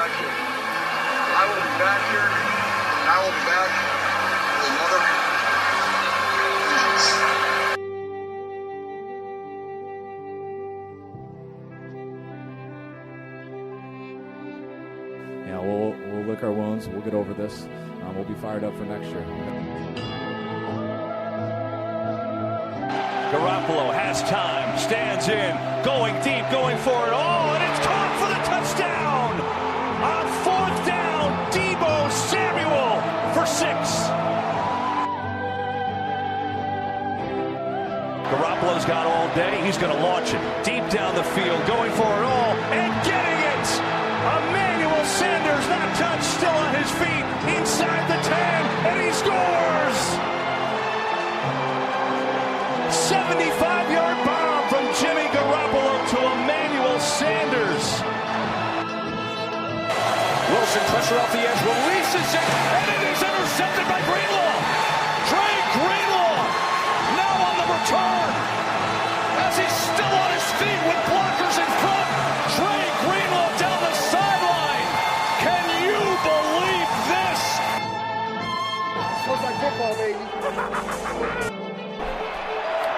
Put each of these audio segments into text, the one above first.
back here. I will be back here, and I will be back with another vengeance. Yeah, we'll lick our wounds. We'll get over this. We'll be fired up for next year. Garoppolo has time, stands in, going deep, going for it all, and it's caught for the touchdown! On fourth down, Deebo Samuel for 6. Garoppolo's got all day. He's going to launch it deep down the field, going for it all, and getting it! Emmanuel Sanders, not touched, still on his feet, inside the 10, and he scores! 75-yard bomb from Jimmy Garoppolo to Emmanuel Sanders. Wilson, pressure off the edge, releases it, and it is intercepted by Greenlaw. Trey Greenlaw now on the return. As he's still on his feet with blockers in front, Trey Greenlaw down the sideline. Can you believe this? Looks like football, baby.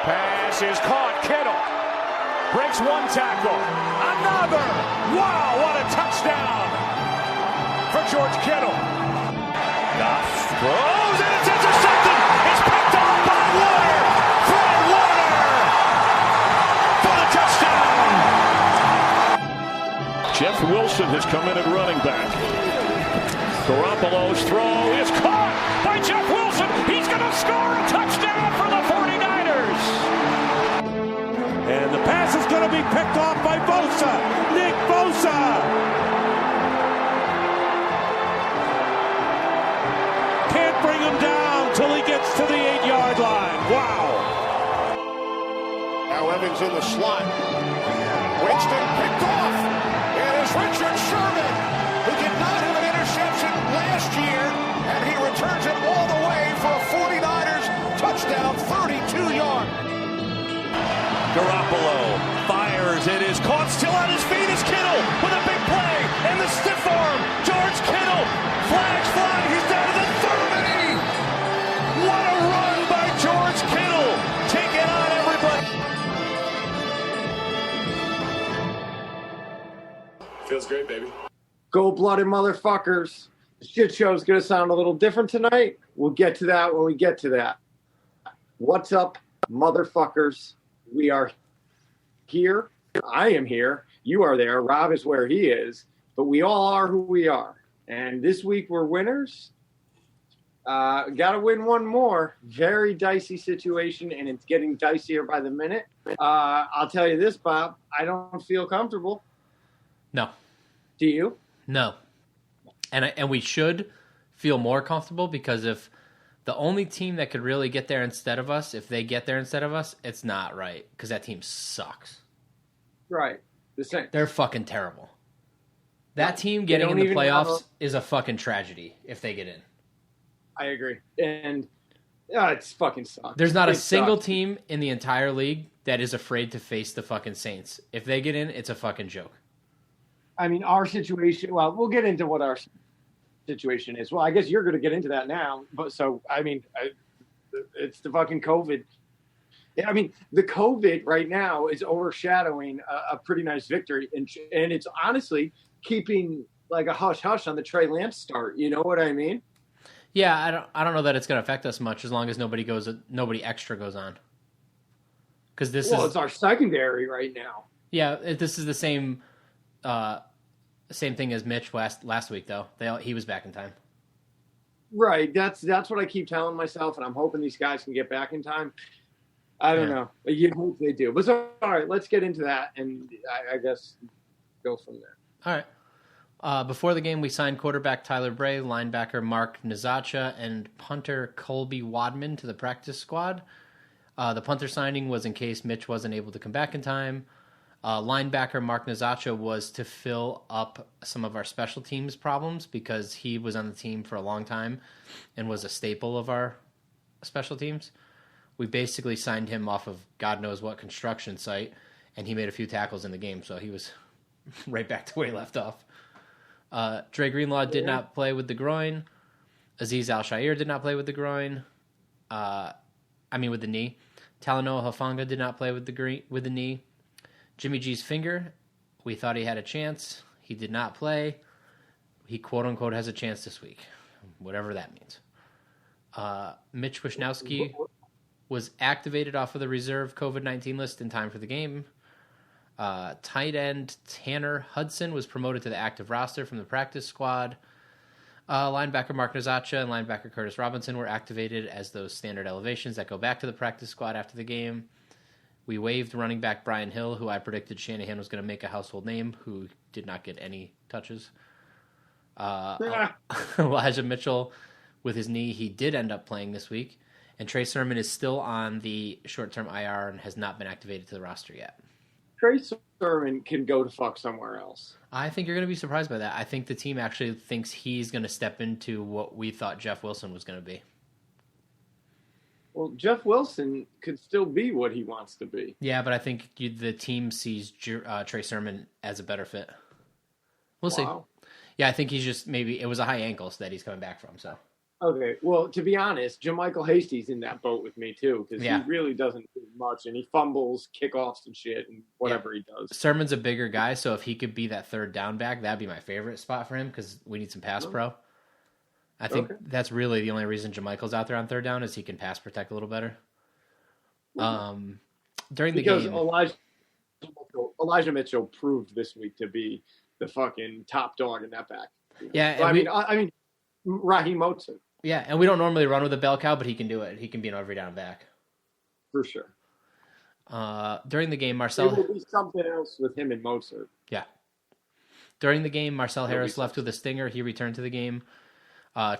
Pass is caught. Kittle breaks one tackle. Another. Wow, what a touchdown for George Kittle. Goff throws and it's intercepted. It's picked off by Warner. Fred Warner for the touchdown. Jeff Wilson has come in at running back. Garoppolo's throw is caught by Jeff Wilson. He's going to score a touchdown for the 49ers. And the pass is going to be picked off by Bosa. Nick Bosa. Can't bring him down till he gets to the 8-yard line. Wow. Now Evans in the slot. Winston picked off. It is Richard Sherman, who did not have an interception last year, and he returns it all the way for a 49ers touchdown, 32-yard. Garoppolo fires. It is caught. Still on his feet is Kittle with a big play. And the stiff arm. George Kittle. Flags fly. He's down to the 30. What a run by George Kittle. Taking on everybody. Feels great, baby. Gold-blooded motherfuckers. The shit show's going to sound a little different tonight. We'll get to that when we get to that. What's up, motherfuckers? We are here. I am here. You are there. Rob is where he is. But we all are who we are. And this week we're winners. Got to win one more. Very dicey situation, and it's getting dicier by the minute. I'll tell you this, Bob. I don't feel comfortable. No. Do you? No. And we should feel more comfortable, because if the only team that could really get there instead of us, if they get there instead of us, it's not right, because that team sucks. Right. The same. They're fucking terrible. That team getting in the playoffs is a fucking tragedy if they get in. I agree. And it's fucking sucks. There's not a single team in the entire league that is afraid to face the fucking Saints. If they get in, it's a fucking joke. I mean, our situation, well, we'll get into what our situation is. Well, I guess you're going to get into that now. But so, I mean, it's the fucking COVID. I mean, the COVID right now is overshadowing a pretty nice victory. And it's honestly keeping like a hush-hush on the Trey Lance start. You know what I mean? Yeah, I don't know that it's going to affect us much as long as nobody extra goes on. Because it's our secondary right now. Yeah, this is the same thing as Mitch last week, though. He was back in time. Right. That's what I keep telling myself, and I'm hoping these guys can get back in time. I don't know. You hope they do. But so, all right, let's get into that, and I guess go from there. All right. Before the game, we signed quarterback Tyler Bray, linebacker Mark Nazacha, and punter Colby Wadman to the practice squad. The punter signing was in case Mitch wasn't able to come back in time. Linebacker Mark Nazacha was to fill up some of our special teams problems because he was on the team for a long time and was a staple of our special teams. We basically signed him off of God knows what construction site, and he made a few tackles in the game, so he was right back to where he left off. Dre Greenlaw did not play with the groin. Aziz Al-Shaair did not play with the groin. With the knee. Talanoa Hufanga did not play with the knee. Jimmy G's finger, we thought he had a chance. He did not play. He quote-unquote has a chance this week, whatever that means. Mitch Wishnowsky was activated off of the reserve COVID-19 list in time for the game. Tight end Tanner Hudson was promoted to the active roster from the practice squad. Linebacker Mark Nazacha and linebacker Curtis Robinson were activated as those standard elevations that go back to the practice squad after the game. We waived running back Brian Hill, who I predicted Shanahan was going to make a household name, who did not get any touches. Elijah Mitchell, with his knee, he did end up playing this week. And Trey Sermon is still on the short-term IR and has not been activated to the roster yet. Trey Sermon can go to fuck somewhere else. I think you're going to be surprised by that. I think the team actually thinks he's going to step into what we thought Jeff Wilson was going to be. Well, Jeff Wilson could still be what he wants to be. Yeah, but I think the team sees Trey Sermon as a better fit. We'll see. Yeah, I think he's just maybe it was a high ankle that he's coming back from. So okay, well, to be honest, Jermichael Hasty's in that boat with me too because he really doesn't do much and he fumbles kickoffs and shit and whatever he does. Sermon's a bigger guy, so if he could be that third down back, that'd be my favorite spot for him because we need some pass pro. I think that's really the only reason Jermichael's out there on third down is he can pass protect a little better. During the game, Elijah Mitchell proved this week to be the fucking top dog in that back. Yeah, I mean, Raheem Mostert. Yeah, and we don't normally run with a bell cow, but he can do it. He can be an every down back. For sure. During the game, Marcel... There will be something else with him and Mostert. Yeah. During the game, Marcel Harris left with a stinger. He returned to the game.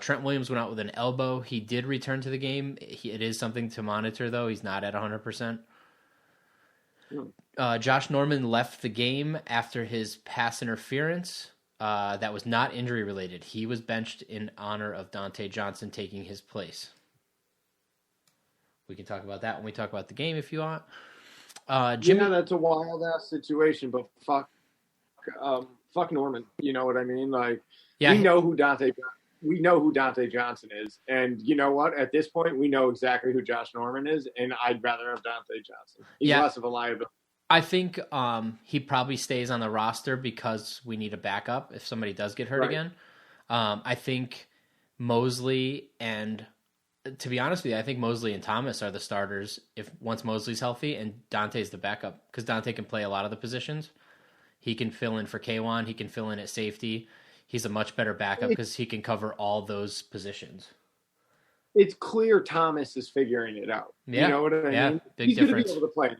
Trent Williams went out with an elbow. He did return to the game. It is something to monitor, though. He's not at 100%. Josh Norman left the game after his pass interference. That was not injury related. He was benched in honor of Dante Johnson taking his place. We can talk about that when we talk about the game if you want. Jimmy, that's a wild ass situation, but fuck Norman. You know what I mean? Like, we know who Dante Johnson is, and you know what? At this point, we know exactly who Josh Norman is, and I'd rather have Dante Johnson. He's less of a liability. I think he probably stays on the roster because we need a backup if somebody does get hurt again. I think Mosley and, to be honest with you, I think Mosley and Thomas are the starters once Mosley's healthy, and Dante's the backup because Dante can play a lot of the positions. He can fill in for K1. He can fill in at safety. He's a much better backup because he can cover all those positions. It's clear Thomas is figuring it out. Yeah. You know what I mean? Yeah, big he's difference. Going to be able to play.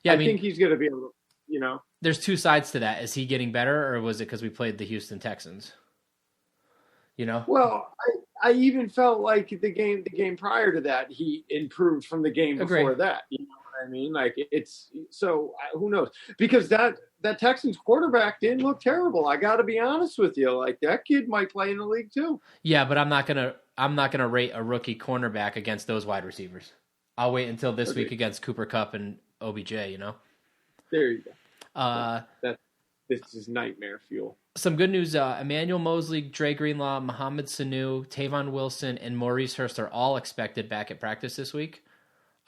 Yeah, I think he's going to be able to, There's two sides to that. Is he getting better, or was it because we played the Houston Texans? Well, I even felt like the game prior to that, he improved from the game before that. You know what I mean? Like, it's so who knows? Because that Texans quarterback didn't look terrible. I got to be honest with you. Like, that kid might play in the league too. Yeah, but I'm not gonna rate a rookie cornerback against those wide receivers. I'll wait until this week against Cooper Kupp and OBJ. There you go. This is nightmare fuel. Some good news. Emmanuel Mosley, Dre Greenlaw, Mohamed Sanu, Tavon Wilson, and Maurice Hurst are all expected back at practice this week.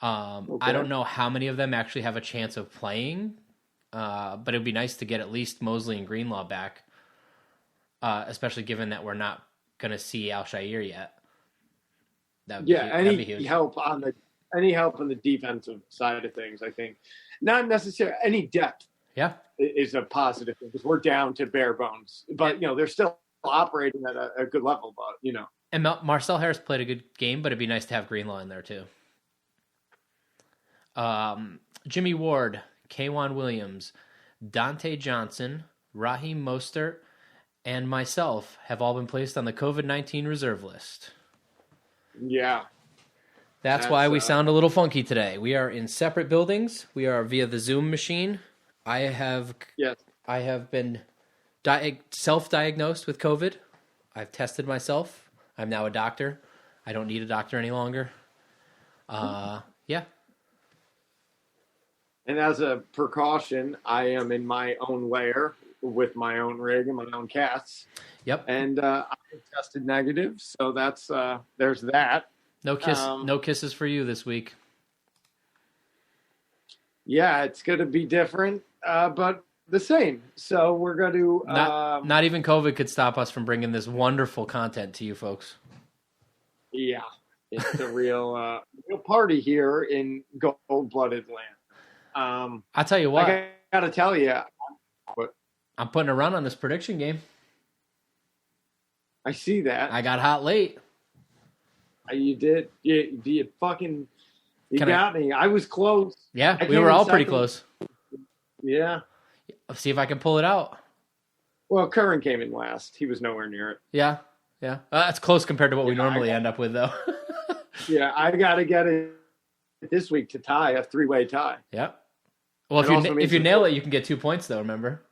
I don't know how many of them actually have a chance of playing, but it would be nice to get at least Mosley and Greenlaw back, especially given that we're not going to see Al-Shaair yet. That'd be huge. Any help on the defensive side of things, I think. Not necessarily any depth. Yeah, is a positive thing because we're down to bare bones. But they're still operating at a good level. But and Marcel Harris played a good game, but it'd be nice to have Greenlaw in there too. Jimmy Ward, K'Wan Williams, Dante Johnson, Raheem Mostert, and myself have all been placed on the COVID-19 reserve list. Yeah. That's why we sound a little funky today. We are in separate buildings. We are via the Zoom machine. I have been self-diagnosed with COVID. I've tested myself. I'm now a doctor. I don't need a doctor any longer. Yeah. And as a precaution, I am in my own lair with my own rig and my own casts. Yep. And I tested negative, so that's there's that. No kisses for you this week. Yeah, it's going to be different, but the same. So we're going to not even COVID could stop us from bringing this wonderful content to you folks. Yeah, it's a real party here in gold-blooded land. I'll tell you what. I got to tell you, I'm putting a run on this prediction game. I see that. I got hot late. You did. You got me. I was close. Yeah, we were all pretty close. Yeah. Let's see if I can pull it out. Well, Curran came in last. He was nowhere near it. Yeah. That's close compared to what we normally end up with, though. Yeah, I got to get it this week to tie, a 3-way tie. Yeah. Well, if you nail it, you can get 2 points, though, remember?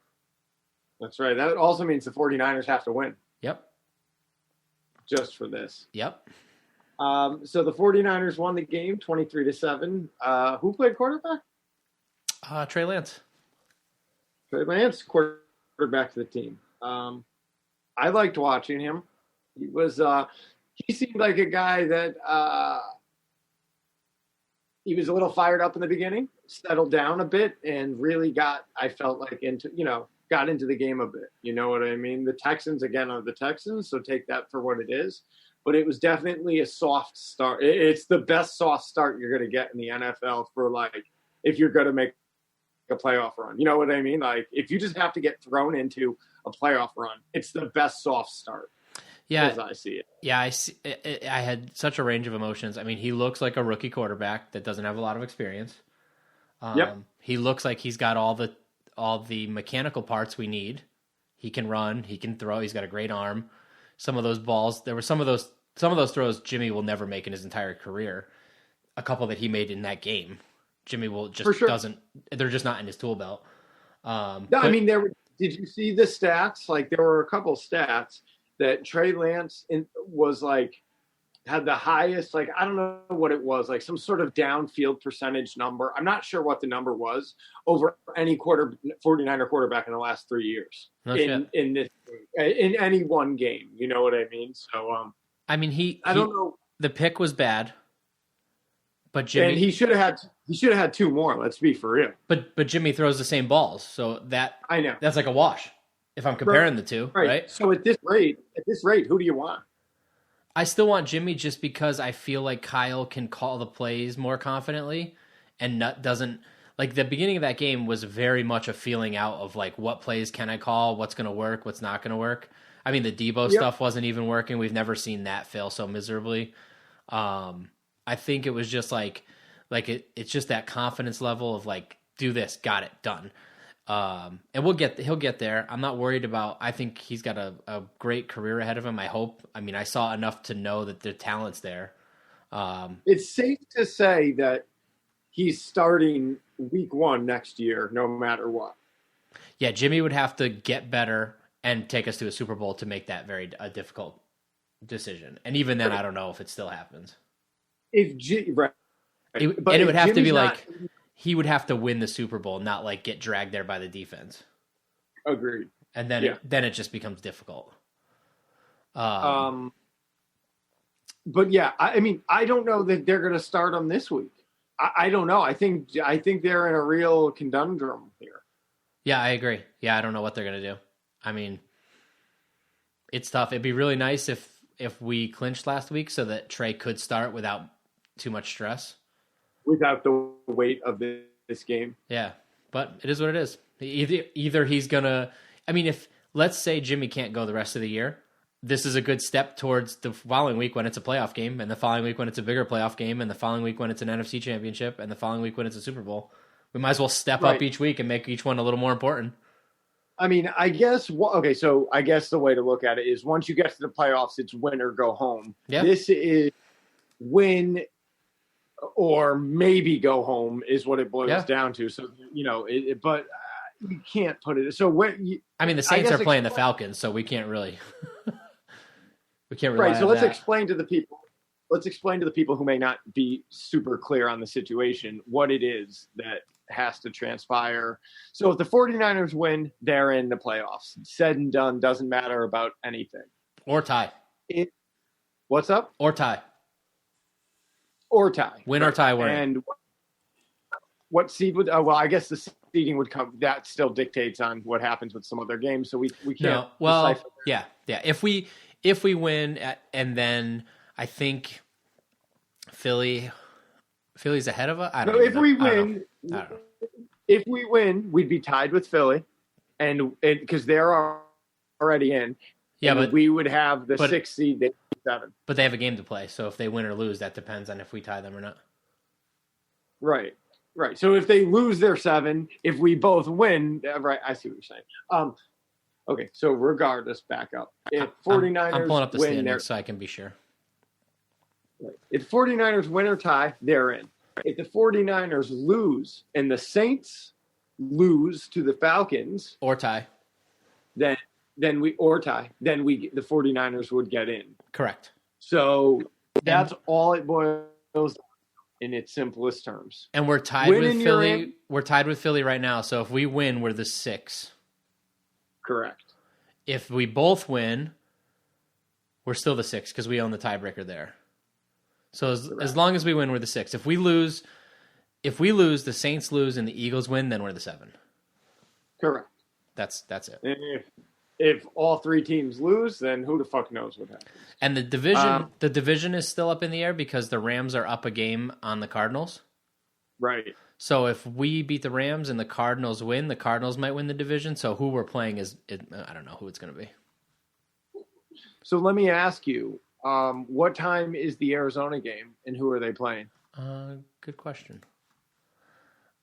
That's right. That also means the 49ers have to win. Yep. Just for this. Yep. So the 49ers won the game 23-7. Who played quarterback? Trey Lance. Trey Lance, quarterback to the team. I liked watching him. He seemed like a guy that he was a little fired up in the beginning, settled down a bit, and really got into the game a bit. You know what I mean? The Texans, again, are the Texans, so take that for what it is. But it was definitely a soft start. It's the best soft start you're going to get in the NFL for, if you're going to make a playoff run. You know what I mean? If you just have to get thrown into a playoff run, it's the best soft start. Yeah, as I see it. Yeah, I had such a range of emotions. I mean, he looks like a rookie quarterback that doesn't have a lot of experience. Yep. He looks like he's got all the mechanical parts we need. He can run, he can throw, he's got a great arm. Some of those balls, there were some of those throws Jimmy will never make in his entire career. A couple that he made in that game, Jimmy will just doesn't. They're just not in his tool belt. Did you see the stats? There were a couple stats that Trey Lance was had the highest, I don't know what it was, some sort of downfield percentage number. I'm not sure what the number was over any 49er quarterback in the last 3 years in any one game. You know what I mean? So, I mean, I don't know. The pick was bad, but Jimmy, and he should have had 2 more. Let's be for real. But Jimmy throws the same balls, so I know that's like a wash if I'm comparing the two, right? So at this rate, who do you want? I still want Jimmy just because I feel like Kyle can call the plays more confidently, and doesn't. The beginning of that game was very much a feeling out of what plays can I call, what's going to work, what's not going to work. I mean, the Debo stuff wasn't even working. We've never seen that fail so miserably. I think it was just it's just that confidence level of do this, got it, done. And he'll get there. I'm not worried about. I think he's got a great career ahead of him. I hope. I mean, I saw enough to know that the talent's there. It's safe to say that he's starting week 1 next year, no matter what. Yeah, Jimmy would have to get better and take us to a Super Bowl to make that a difficult decision. And even then, I don't know if it still happens. It would have to be he would have to win the Super Bowl, not get dragged there by the defense. Agreed. And then it just becomes difficult. But yeah, I mean, I don't know that they're going to start him this week. I don't know. I think they're in a real conundrum here. Yeah, I agree. Yeah, I don't know what they're going to do. I mean, it's tough. It'd be really nice if we clinched last week so that Trey could start without too much stress. Without the weight of this game. Yeah, but it is what it is. Either he's going to... I mean, let's say Jimmy can't go the rest of the year, this is a good step towards the following week when it's a playoff game, and the following week when it's a bigger playoff game, and the following week when it's an NFC championship, and the following week when it's a Super Bowl. We might as well step up each week and make each one a little more important. I mean, I guess, so I guess the way to look at it is once you get to the playoffs, it's win or go home. Yeah. This is win or maybe go home is what it boils down to. So, but you can't put it. So the Saints are playing the Falcons, so we can't really. Right. So let's explain to the people. let's explain to the people who may not be super clear on the situation what it is that has to transpire. So if the 49ers win, they're in the playoffs. Said and done, doesn't matter about anything. Or tie. What's up? Or tie. Or tie. Win or tie, we're in. And what seed would? Well, I guess the seeding would come. That still dictates on what happens with some other games. So we can't. No. Well, yeah. If we win, and then I think Philly's ahead of us. I don't know. If we win, if we win, we'd be tied with Philly, and because they're already in. Yeah, but we would have the 6th seed, 7. But they have a game to play, so if they win or lose, that depends on if we tie them or not. Right. So if they lose their 7, if we both win, right? I see what you're saying. Okay, so regardless, back up. If 49ers I'm pulling up the win standings so I can be sure. Right. If 49ers win or tie, they're in. If the 49ers lose and the Saints lose to the Falcons or tie, then the 49ers would get in. Correct. So that's all it boils down in its simplest terms. And we're tied with Philly. We're tied with Philly right now. So if we win, we're the 6. Correct. If we both win, we're still the 6 because we own the tiebreaker there. So as long as we win, we're the 6. If we lose, the Saints lose and the Eagles win, then we're the 7. Correct. That's it. And if all 3 teams lose, then who the fuck knows what happens? And the division is still up in the air because the Rams are up a game on the Cardinals. Right. So if we beat the Rams and the Cardinals win, the Cardinals might win the division. So who we're playing I don't know who it's going to be. So let me ask you, what time is the Arizona game and who are they playing? Good question.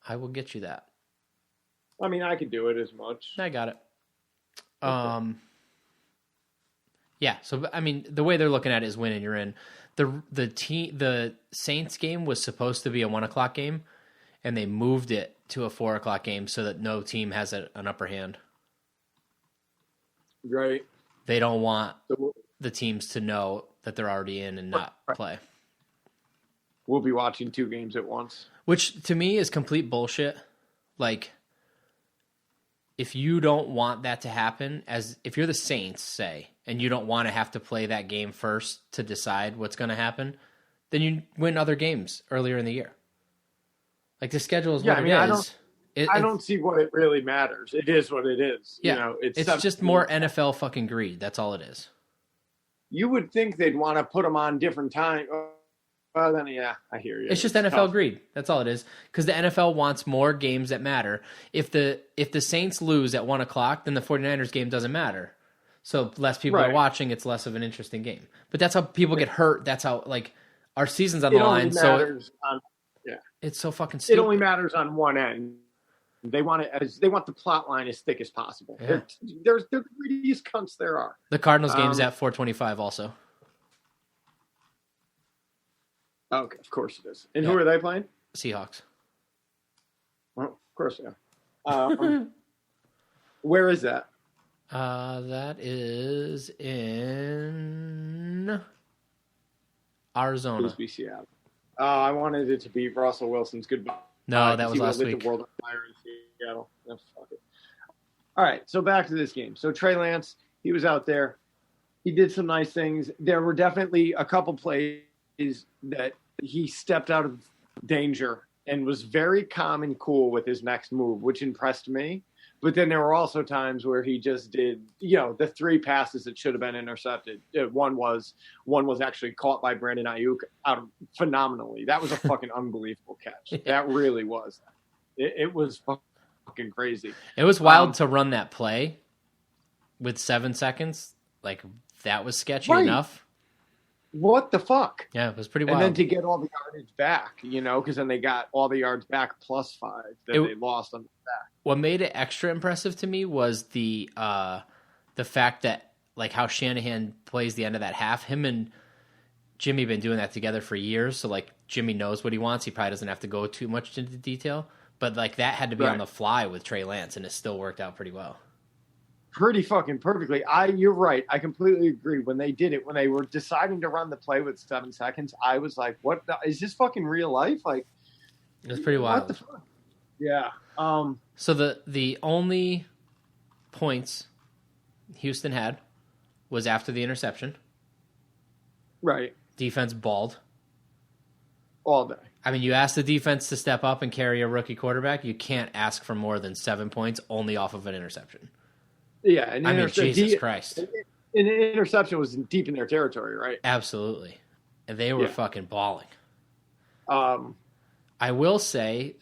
I will get you that. I mean, I could do it as much. I got it. Yeah, so I mean, the way they're looking at it is win and you're in. The Saints game was supposed to be a 1:00 game, and they moved it to a 4:00 game so that no team has an upper hand. Right. They don't want the teams to know that they're already in and not play. We'll be watching 2 games at once. Which to me is complete bullshit. Like, if you don't want that to happen, if you're the Saints, say, and you don't want to have to play that game first to decide what's going to happen, then you win other games earlier in the year. Like, the schedule is what it is. I don't see what it really matters. It is what it is. Yeah, it's just more NFL fucking greed. That's all it is. You would think they'd want to put them on different time. Well, then, yeah, I hear you. It's just NFL greed. That's all it is. Because the NFL wants more games that matter. If the Saints lose at 1:00, then the 49ers game doesn't matter. So less people are watching. It's less of an interesting game. But that's how people get hurt. That's how, like, our season's on the line. It's so fucking stupid. It only matters on one end. They want the plot line as thick as possible. Yeah. They're the greediest cunts there are. The Cardinals game's at 4:25 also. Okay, of course it is. And who are they playing? Seahawks. Well, of course they are. Where is that? That is in Arizona. Seattle. I wanted it to be Russell Wilson's goodbye. No, that was last week. The world on fire in Seattle. No, fuck it. All right, so back to this game. So Trey Lance, he was out there. He did some nice things. There were definitely a couple plays that he stepped out of danger and was very calm and cool with his next move, which impressed me. But then there were also times where he just did, the 3 passes that should have been intercepted. One was actually caught by Brandon Ayuk out phenomenally. That was a fucking unbelievable catch. Yeah. That really was. It was fucking crazy. It was wild to run that play with 7 seconds. Like, that was sketchy enough. What the fuck? Yeah, it was pretty wild. And then to get all the yardage back, because then they got all the yards back plus 5 that they lost on the back. What made it extra impressive to me was the fact that, like, how Shanahan plays the end of that half. Him and Jimmy have been doing that together for years, so, like, Jimmy knows what he wants. He probably doesn't have to go too much into detail. But, like, that had to be on the fly with Trey Lance, and it still worked out pretty well. pretty fucking perfectly. You're right. I completely agree. When they did it, when they were deciding to run the play with 7 seconds, I was like, "What is this fucking real life?" Like, It was pretty wild. What the fuck? Yeah. So the only points Houston had was after the interception. Right. Defense balled. All day. I mean, you ask the defense to step up and carry a rookie quarterback, you can't ask for more than 7 points only off of an interception. Yeah. I mean, Jesus Christ. And the interception was deep in their territory, right? Absolutely. And they were fucking balling. I will say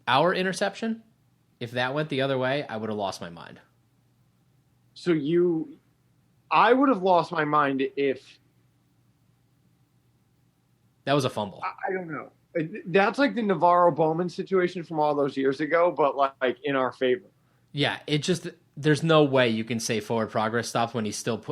our interception, if that went the other way, I would have lost my mind. So I would have lost my mind if that was a fumble. I don't know. That's like the Navarro Bowman situation from all those years ago, but like in our favor. Yeah, there's no way you can say forward progress stopped when he's still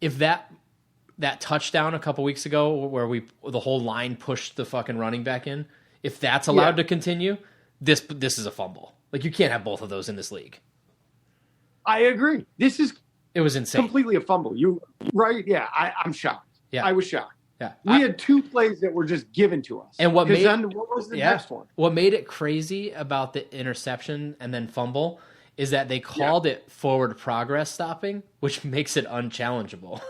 if that touchdown a couple weeks ago where the whole line pushed the fucking running back in, if that's allowed to continue, this is a fumble. Like, you can't have both of those in this league. I agree. It was insane. Completely a fumble. You right? Yeah, I'm shocked. Yeah. I was shocked. Yeah. We had 2 plays that were just given to us. And what was the next one? What made it crazy about the interception and then fumble is that they called it forward progress stopping, which makes it unchallengeable.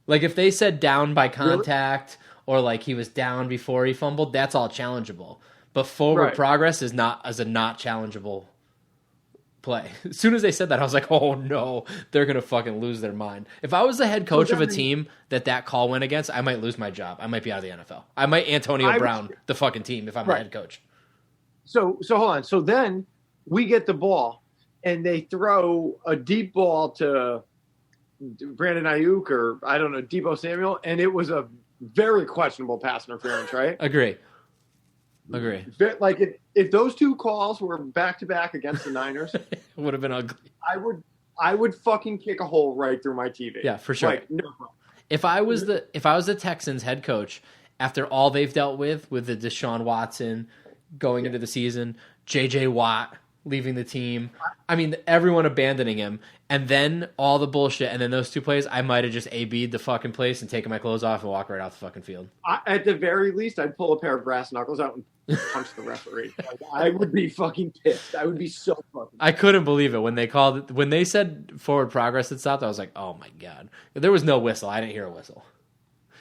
Like, if they said down by contact or like he was down before he fumbled, that's all challengeable. But forward progress is a not challengeable play. As soon as they said that, I was like, oh no, they're going to fucking lose their mind. If I was the head coach of a team that call went against, I might lose my job. I might be out of the NFL. I might Antonio Brown the fucking team if I'm the head coach. So hold on. So then we get the ball and they throw a deep ball to Brandon Ayuk or I don't know, Deebo Samuel, and it was a very questionable pass interference, right? Agree. Like if those 2 calls were back to back against the Niners, it would have been ugly. I would fucking kick a hole right through my TV. Yeah, for sure. Like, no problem. If I was the Texans head coach after all they've dealt with the Deshaun Watson going into the season, JJ Watt leaving the team, I mean everyone abandoning him, and then all the bullshit, and then those 2 plays, I might have just AB'd the fucking place and taken my clothes off and walk right off the fucking field. At the very least, I'd pull a pair of brass knuckles out and punch the referee. Like, I would be fucking pissed. I would be so fucking. I couldn't believe it when they said forward progress had stopped. I was like, oh my god, there was no whistle. I didn't hear a whistle.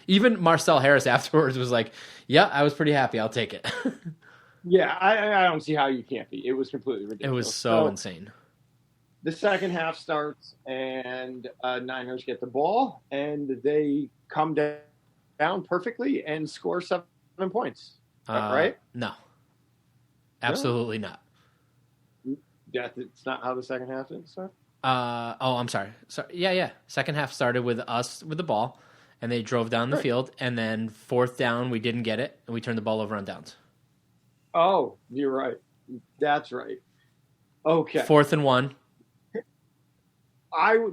Even Marcel Harris afterwards was like, yeah, I was pretty happy. I'll take it. Yeah, I don't see how you can't be. It was completely ridiculous. It was so insane. The second half starts, and Niners get the ball, and they come down perfectly and score 7 points. Right? No. Absolutely not. It's not how the second half did start? I'm sorry. Yeah. Second half started with us with the ball, and they drove down the field, and then 4th down, we didn't get it, and we turned the ball over on downs. Oh, you're right. That's right. Okay. 4th and 1.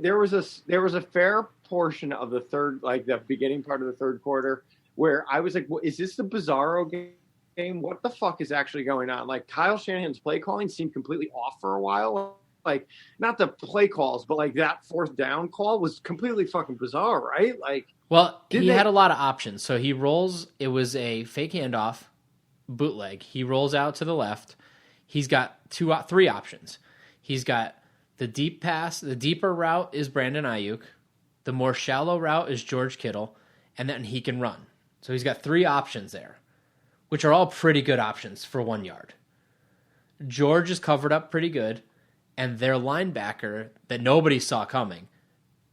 There was a fair portion of the third, like the beginning part of the third quarter, where I was like, well, is this the Bizarro game? What the fuck is actually going on? Like, Kyle Shanahan's play calling seemed completely off for a while. Like, not the play calls, but like that 4th down call was completely fucking bizarre, right? Like, well, he had a lot of options. So he rolls. It was a fake handoff, bootleg. He rolls out to the left. He's got 3 options. He's got the deep pass. The deeper route is Brandon Ayuk. The more shallow route is George Kittle, and then he can run. So he's got 3 options there, which are all pretty good options for 1 yard. George is covered up pretty good, and their linebacker that nobody saw coming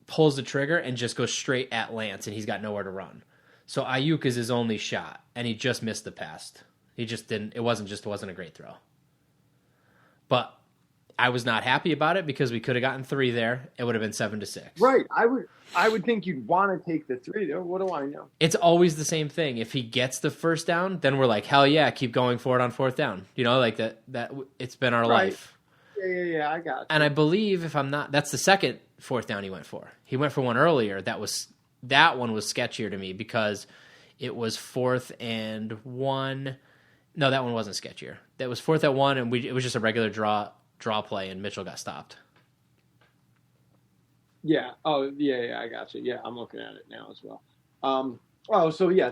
pulls the trigger and just goes straight at Lance, and he's got nowhere to run. So Ayuk is his only shot, and he just missed the pass. He just didn't. It wasn't a great throw. But I was not happy about it because we could have gotten 3 there. It would have been 7-6. Right. I would think you'd want to take the 3 there. What do I know? It's always the same thing. If he gets the 1st down, then we're like, hell yeah, keep going for it on 4th down. You know, like that it's been our life. Yeah, I got you. And I believe, if I'm not, that's the second 4th down he went for. He went for one earlier. That one was sketchier to me because it was 4th and 1, No, that one wasn't sketchier. That was 4th and 1, and it was just a regular draw play, and Mitchell got stopped. Yeah. Oh, yeah, I got you. Yeah, I'm looking at it now as well.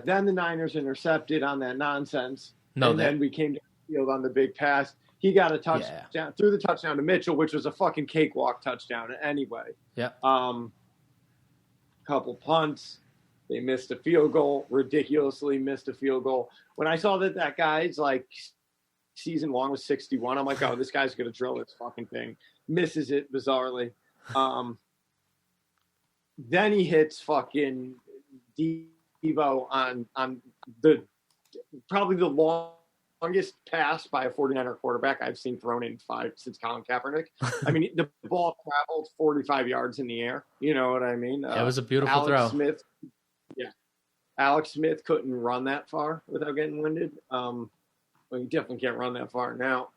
Then the Niners intercepted on that nonsense. Then we came to the field on the big pass. He got a touchdown, threw the touchdown to Mitchell, which was a fucking cakewalk touchdown anyway. Yeah. Couple punts. They missed a field goal, ridiculously missed a field goal. When I saw that guy's like season long was 61, I'm like, oh, this guy's going to drill this fucking thing. Misses it bizarrely. Then he hits fucking Devo on the probably the longest pass by a 49er quarterback I've seen thrown in 5 since Colin Kaepernick. I mean, the ball traveled 45 yards in the air. You know what I mean? It was a beautiful throw. Alex Smith couldn't run that far without getting winded. Well, you definitely can't run that far now.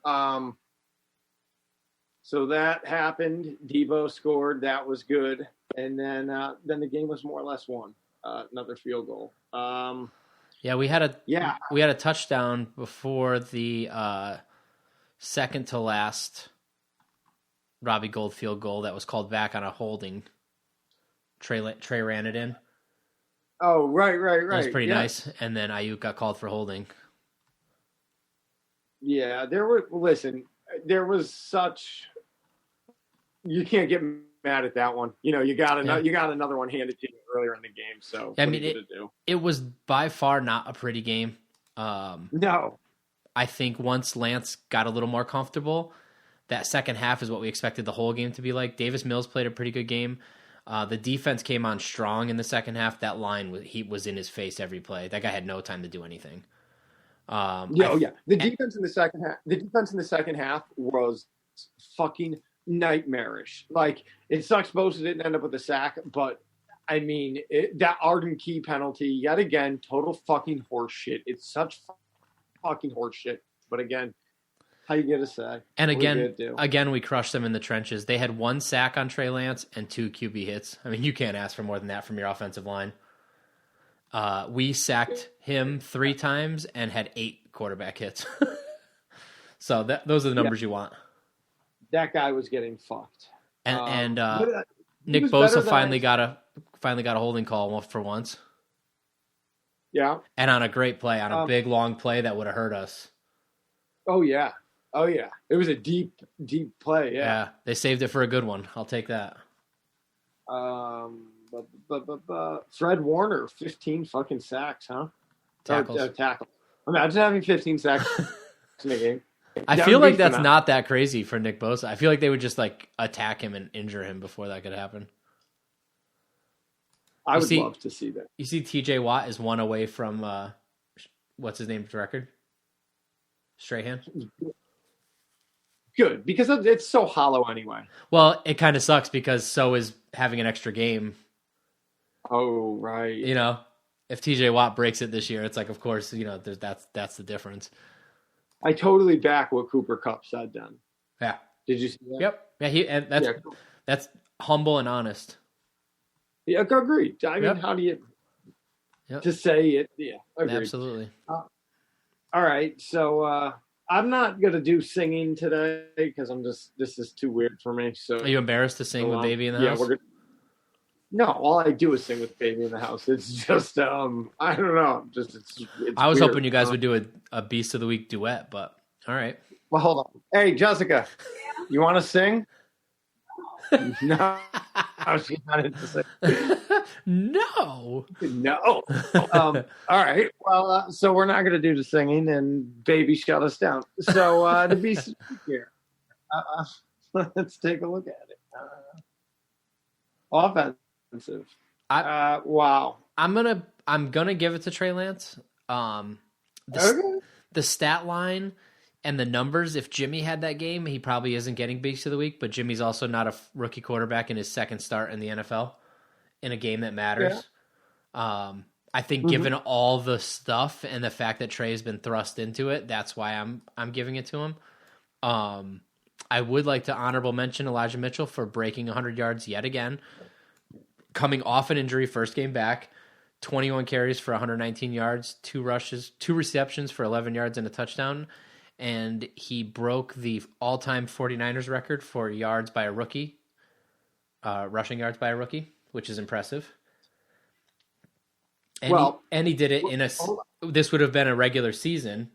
So that happened. Devo scored. That was good. And then the game was more or less won. Another field goal. We had a touchdown before the second to last Robbie Gould field goal that was called back on a holding. Trey ran it in. Oh, right. That was pretty nice. And then Ayuk got called for holding. Yeah, there was such. You can't get mad at that one. You know, you got another one handed to you earlier in the game. So I mean, it was by far not a pretty game. No, I think once Lance got a little more comfortable, that second half is what we expected the whole game to be like. Davis Mills played a pretty good game. The defense came on strong in the second half. That line was in his face every play. That guy had no time to do anything. The defense in the second half was fucking nightmarish. Like, it sucks Bosa didn't end up with a sack, but I mean, that Arden Key penalty yet again, total fucking horse shit. It's such fucking horse shit. But again, how you get a sack? And again, we crushed them in the trenches. They had 1 sack on Trey Lance and 2 QB hits. I mean, you can't ask for more than that from your offensive line. We sacked him 3 times and had 8 quarterback hits. So those are the numbers you want. That guy was getting fucked. And Nick Bosa finally got a holding call for once. Yeah. And on a great play, on a big long play that would have hurt us. Oh yeah. It was a deep play. Yeah. They saved it for a good one. I'll take that. Fred Warner, 15 fucking sacks, huh? Tackles. Tackle. Imagine having 15 sacks in a game. I feel like that's not that crazy for Nick Bosa. I feel like they would just like attack him and injure him before that could happen. I would love to see that. You see TJ Watt is 1 away from, what's his name's record? Strahan? Good, because it's so hollow anyway. Well, it kind of sucks because so is having an extra game. Oh, right. You know, if TJ Watt breaks it this year, it's like, of course, you know, that's the difference. I totally back what Cooper Kupp said then. Yeah. Did you see that? Yep. Yeah, that's humble and honest. Yeah, agreed. I mean, how do you to say it? Yeah, agreed. Absolutely. All right, so I'm not gonna do singing today because this is too weird for me. So are you embarrassed to sing with Baby in the house? Yeah, no, all I do is sing with Baby in the house. It's just I don't know. It's I was weird. hoping you guys would do a Beast of the Week duet, but all right. Well, hold on. Hey, Jessica, you want to sing? No, she's not into singing. No. All right. Well, so we're not going to do the singing, and Baby shut us down. So the Beast of the Week here. Let's take a look at it. Offensive. Wow. I'm gonna give it to Trey Lance. The stat line and the numbers. If Jimmy had that game, he probably isn't getting Beast of the Week. But Jimmy's also not a rookie quarterback in his second start in the NFL in a game that matters. Yeah. I think given all the stuff and the fact that Trey's been thrust into it, that's why I'm giving it to him. I would like to honorable mention Elijah Mitchell for breaking 100 yards yet again, coming off an injury, first game back, 21 carries for 119 yards, 2 receptions for 11 yards and a touchdown. And he broke the all-time 49ers record for yards by a rookie, rushing yards by a rookie, which is impressive. And he did it in this would have been a regular season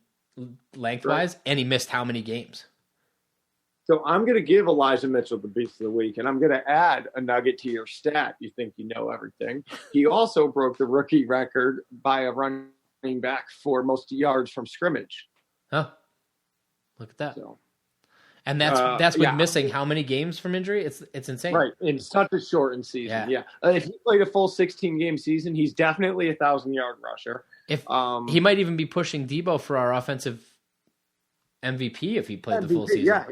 lengthwise, right. And he missed how many games? So I'm going to give Elijah Mitchell the Beast of the Week, and I'm going to add a nugget to your stat. You think you know everything. He also broke the rookie record by a running back for most yards from scrimmage. Oh, look at that. So, and that's with missing how many games from injury? It's insane. Right, in such a shortened season, yeah. If he played a full 16-game season, he's definitely a 1,000-yard rusher. He might even be pushing Debo for our offensive MVP if he played the full season. Yeah.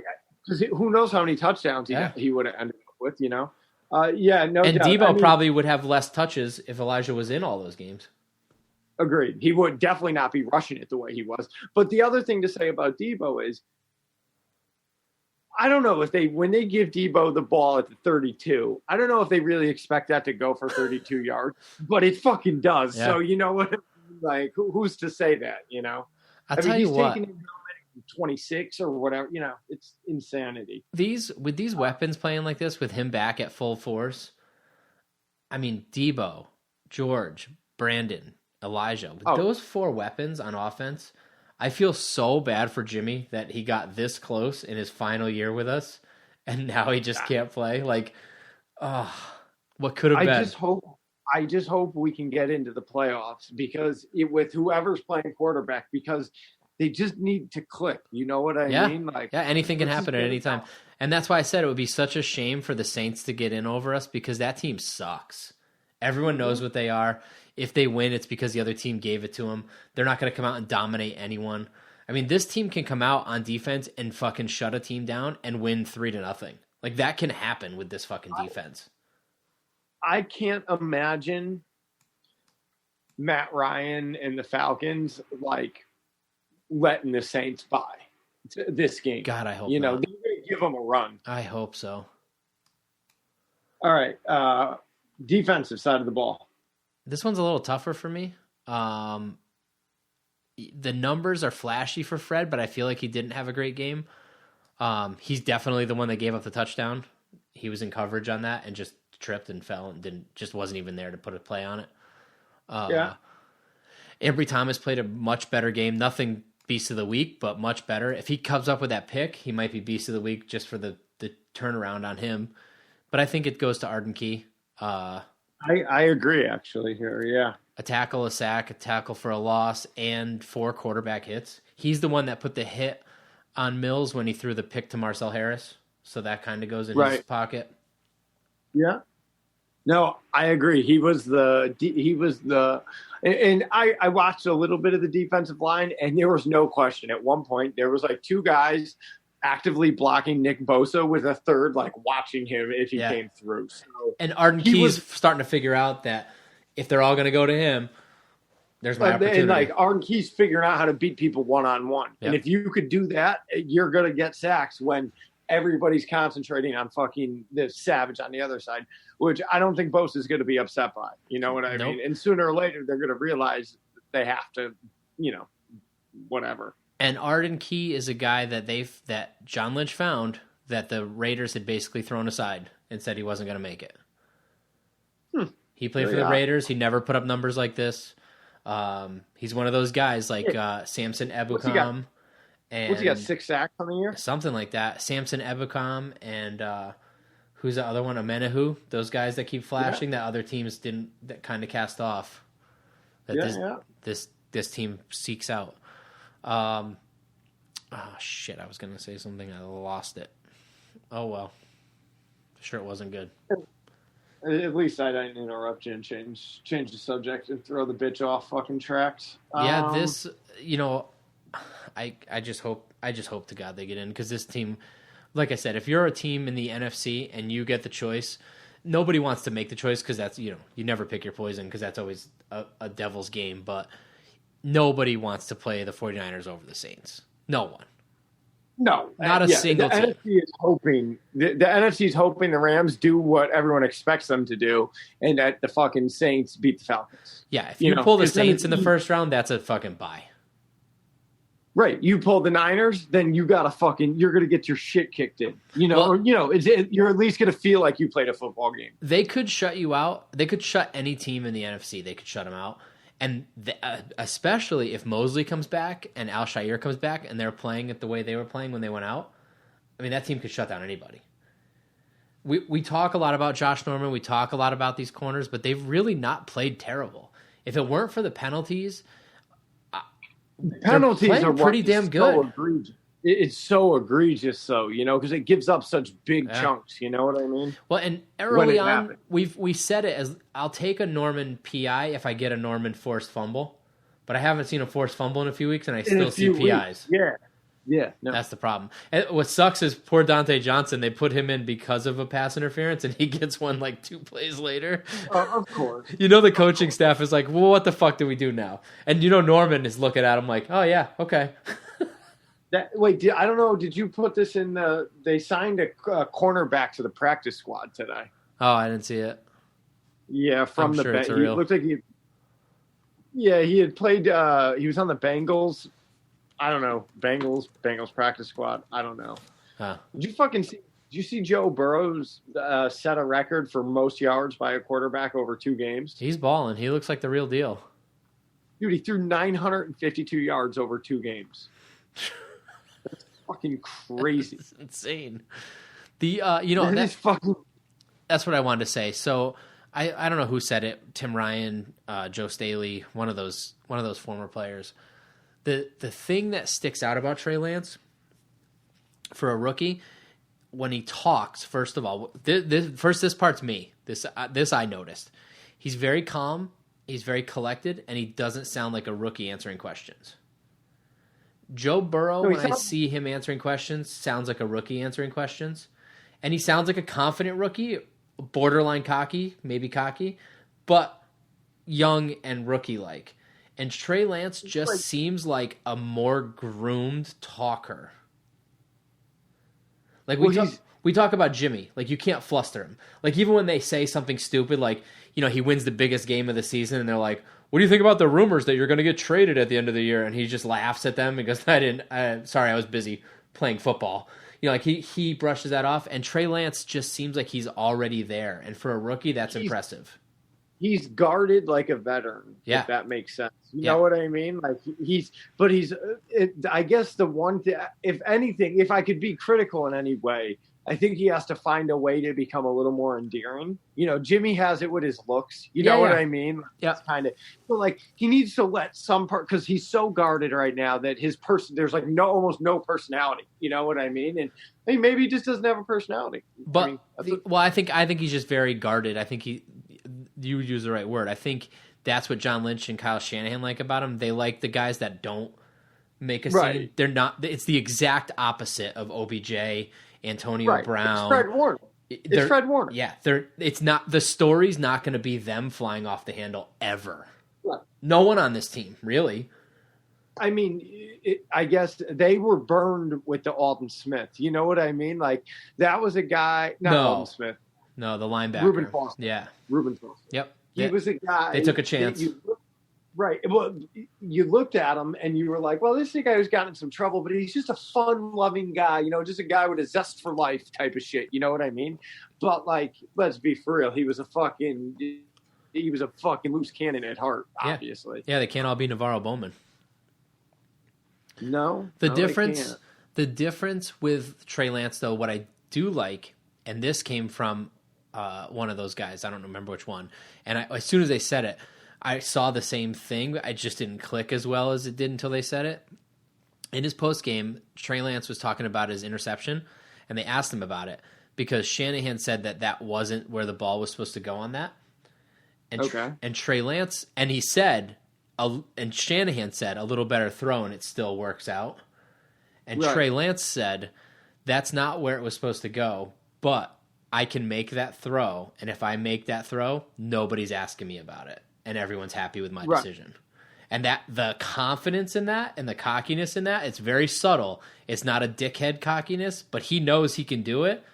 Because who knows how many touchdowns he would have ended up with, no and doubt. Debo probably would have less touches if Elijah was in all those games. Agreed. He would definitely not be rushing it the way he was. But the other thing to say about Debo is, I don't know if when they give Debo the ball at the 32, I don't know if they really expect that to go for 32 yards, but it fucking does. Yeah. So you know what? Like, who's to say that, I'll tell you what. 26 or whatever, it's insanity. With these weapons playing like this, with him back at full force, I mean, Debo, George, Brandon, Elijah, with those 4 weapons on offense, I feel so bad for Jimmy that he got this close in his final year with us, and now he just can't play. Like, what could have been? I just hope we can get into the playoffs with whoever's playing quarterback, because they just need to click. You know what I mean? Anything can happen at any time. And that's why I said it would be such a shame for the Saints to get in over us, because that team sucks. Everyone knows what they are. If they win, it's because the other team gave it to them. They're not going to come out and dominate anyone. I mean, this team can come out on defense and fucking shut a team down and win 3-0. Like, that can happen with this fucking defense. I can't imagine Matt Ryan and the Falcons, letting the Saints by this game. God, I hope not. They're going to give them a run. I hope so. All right. Defensive side of the ball. This one's a little tougher for me. The numbers are flashy for Fred, but I feel like he didn't have a great game. He's definitely the one that gave up the touchdown. He was in coverage on that and just tripped and fell and just wasn't even there to put a play on it. Ambry Thomas played a much better game. Nothing Beast of the Week, but much better. If he comes up with that pick, he might be Beast of the Week just for the turnaround on him. But I think it goes to Arden Key. I agree, actually, here, yeah. A tackle, a sack, a tackle for a loss, and 4 quarterback hits. He's the one that put the hit on Mills when he threw the pick to Marcel Harris. So that kind of goes in his pocket. Yeah. No, I agree. He was and I watched a little bit of the defensive line, and there was no question. At one point, there was 2 guys actively blocking Nick Bosa with a third, watching him if he came through. So and Arden Key's starting to figure out that if they're all going to go to him, there's my opportunity. And Arden Key's figuring out how to beat people one-on-one. Yep. And if you could do that, you're going to get sacks when everybody's concentrating on fucking the Savage on the other side, which I don't think Bosa is going to be upset by. You know what I mean? And sooner or later, they're going to realize they have to, whatever. And Arden Key is a guy that John Lynch found that the Raiders had basically thrown aside and said he wasn't going to make it. He played for the Raiders. He never put up numbers like this. He's one of those guys like Samson Ebukam. What's he got, 6 sacks on the year? Something like that. Samson Ebukam and who's the other one? Amenahu. Those guys that keep flashing that other teams that kind of cast off. This team seeks out. Oh shit! I was gonna say something. I lost it. Oh well. Sure, it wasn't good. At least I didn't interrupt you and change the subject and throw the bitch off fucking tracks. This, I just hope to God they get in, because this team, like I said, if you're a team in the NFC and you get the choice, nobody wants to make the choice because that's, you never pick your poison because that's always a devil's game, but nobody wants to play the 49ers over the Saints. No one. No, Not a single the team. NFC is hoping the NFC is hoping the Rams do what everyone expects them to do, and that the fucking Saints beat the Falcons. Yeah, if you pull the Saints in the first round, that's a fucking bye. Right, you pull the Niners, then you're gonna get your shit kicked in. You're at least gonna feel like you played a football game. They could shut you out. They could shut any team in the NFC. They could shut them out. And especially if Mosley comes back and Al-Shaair comes back and they're playing it the way they were playing when they went out, I mean, that team could shut down anybody. We talk a lot about Josh Norman. We talk a lot about these corners, but they've really not played terrible. If it weren't for the penalties, Penalties are pretty damn good. So egregious. It's so egregious, though, because it gives up such big chunks. You know what I mean? Well, and early on, we said it as I'll take a Norman PI if I get a Norman forced fumble, but I haven't seen a forced fumble in a few weeks, and I still see PIs. Yeah, no. That's the problem. And what sucks is poor Dante Johnson. They put him in because of a pass interference, and he gets one like 2 plays later. Of course. The coaching staff is like, well, what the fuck do we do now? And Norman is looking at him like, oh yeah, okay. I don't know. Did you put this in they signed a cornerback to the practice squad today. Oh, I didn't see it. Yeah, from I'm the sure it's real. He looked like he had played. He was on the Bengals. I don't know. Bengals practice squad. I don't know. Huh. Did you see Joe Burrow's set a record for most yards by a quarterback over 2 games? He's balling. He looks like the real deal. Dude, he threw 952 yards over 2 games. That's fucking crazy. It's insane. That's what I wanted to say. So I don't know who said it. Tim Ryan, Joe Staley, one of those former players. The thing that sticks out about Trey Lance for a rookie, when he talks, first of all, this part's me. This I noticed. He's very calm. He's very collected, and he doesn't sound like a rookie answering questions. Joe Burrow, I see him answering questions, sounds like a rookie answering questions. And he sounds like a confident rookie, borderline cocky, maybe cocky, but young and rookie-like. And Trey Lance just seems like a more groomed talker. Like we talk about Jimmy. Like, you can't fluster him. Like, even when they say something stupid, like, he wins the biggest game of the season, and they're like, what do you think about the rumors that you're going to get traded at the end of the year? And he just laughs at them and goes, sorry, I was busy playing football. He brushes that off, and Trey Lance just seems like he's already there. And for a rookie, that's impressive. He's guarded like a veteran, if that makes sense. You know what I mean? Like, I guess the one thing, if anything, if I could be critical in any way, I think he has to find a way to become a little more endearing. Jimmy has it with his looks. You know what I mean? Yeah. Kind of. But like, he needs to let some part, because he's so guarded right now that there's like almost no personality. You know what I mean? And maybe he just doesn't have a personality. But I think he's just very guarded. I think you use the right word. I think that's what John Lynch and Kyle Shanahan like about him. They like the guys that don't make a scene. They're not. It's the exact opposite of OBJ. Antonio Brown. It's Fred Warner. It's Fred Warner. Yeah, it's not, the story's not going to be them flying off the handle ever. Right. No one on this team, really. I mean, I guess they were burned with the Alden Smith. You know what I mean? Like, that was a guy. Alden Smith. No, the linebacker. Reuben Foster. Yeah. Reuben Foster. Yep. He was a guy. They took a chance. Right. Well, you looked at him and you were like, well, this is a guy who's gotten in some trouble, but he's just a fun-loving guy, just a guy with a zest for life type of shit. You know what I mean? But, like, let's be for real. He was a fucking loose cannon at heart, obviously. Yeah, they can't all be Navarro Bowman. No. The difference with Trey Lance, though, what I do like, and this came from one of those guys, I don't remember which one, and as soon as they said it, I saw the same thing. I just didn't click as well as it did until they said it. In his postgame, Trey Lance was talking about his interception, and they asked him about it because Shanahan said that wasn't where the ball was supposed to go on that. And and Trey Lance, and he said, and Shanahan said, a little better throw, and it still works out. And Trey Lance said, that's not where it was supposed to go, but I can make that throw, and if I make that throw, nobody's asking me about it. And everyone's happy with my decision. And that the confidence in that and the cockiness in that, it's very subtle. It's not a dickhead cockiness, but he knows he can do it.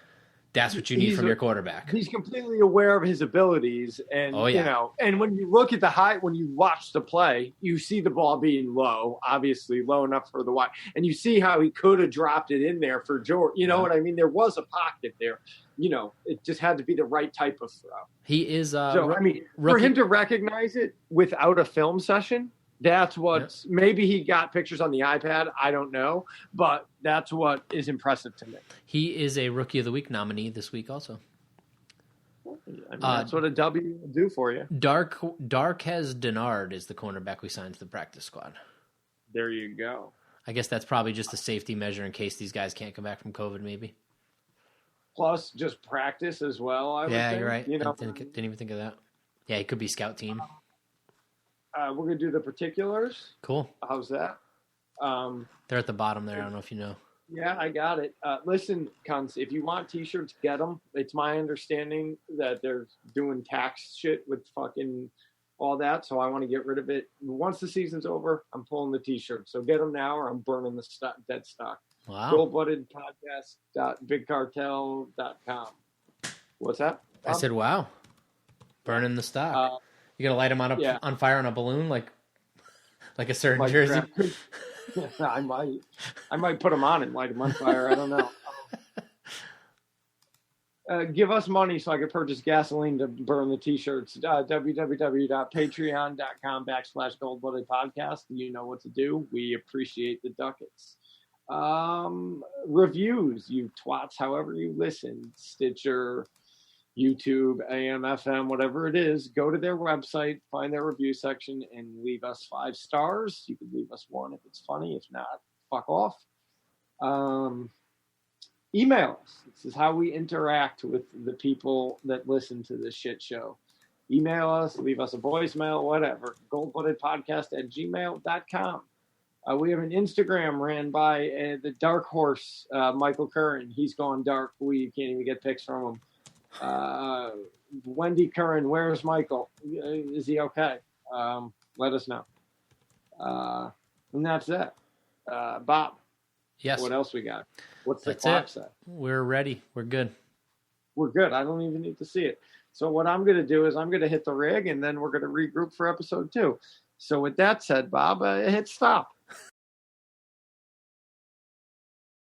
That's what you need from your quarterback. He's completely aware of his abilities, and you know. And when you look at when you watch the play, you see the ball being low, obviously low enough for the wide, and you see how he could have dropped it in there for George. You know what I mean? There was a pocket there. You know, it just had to be the right type of throw. He is. So I mean, for him to recognize it without a film session. That's what maybe he got pictures on the iPad. I don't know, but that's what is impressive to me. He is a Rookie of the Week nominee this week also. I mean, that's what a W will do for you. Darquez Denard is the cornerback we signed to the practice squad. There you go. I guess that's probably just a safety measure in case these guys can't come back from COVID maybe. Plus just practice as well, I would think. You're right. You know, I didn't even think of that. Yeah, he could be scout team. We're going to do the particulars. Cool. How's that? They're at the bottom there. I don't know if you know. Yeah, I got it. Listen, cunts, if you want T-shirts, get them. It's my understanding that they're doing tax shit with fucking all that, so I want to get rid of it. Once the season's over, I'm pulling the T-shirts. So get them now or I'm burning the dead stock. Wow. Goldbloodedpodcast.bigcartel.com. What's that? I said, wow. Burning the stock. You gonna light them on fire on a balloon like a certain jersey? I might put them on and light them on fire. I don't know. Give us money so I can purchase gasoline to burn the T-shirts. www.patreon.com/goldbloodedpodcast. You know what to do. We appreciate the ducats. Reviews, you twats, however you listen, Stitcher, YouTube, AM, FM, whatever it is, go to their website, find their review section, and leave us 5 stars. You can leave us 1 if it's funny. If not, fuck off. Email us. This is how we interact with the people that listen to this shit show. Email us, leave us a voicemail, whatever. goldbloodedpodcast@gmail.com. We have an Instagram ran by the Dark Horse, Michael Curran. He's gone dark. We can't even get pics from him. Wendy Curran, where's Michael? Is he okay? Let us know. And that's it. Bob. Yes. What else we got? What's the That's clock it. say? We're ready. We're good. We're good. I don't even need to see it. So what I'm going to do is I'm going to hit the rig and then we're going to regroup for episode 2. So with that said, Bob, hit stop.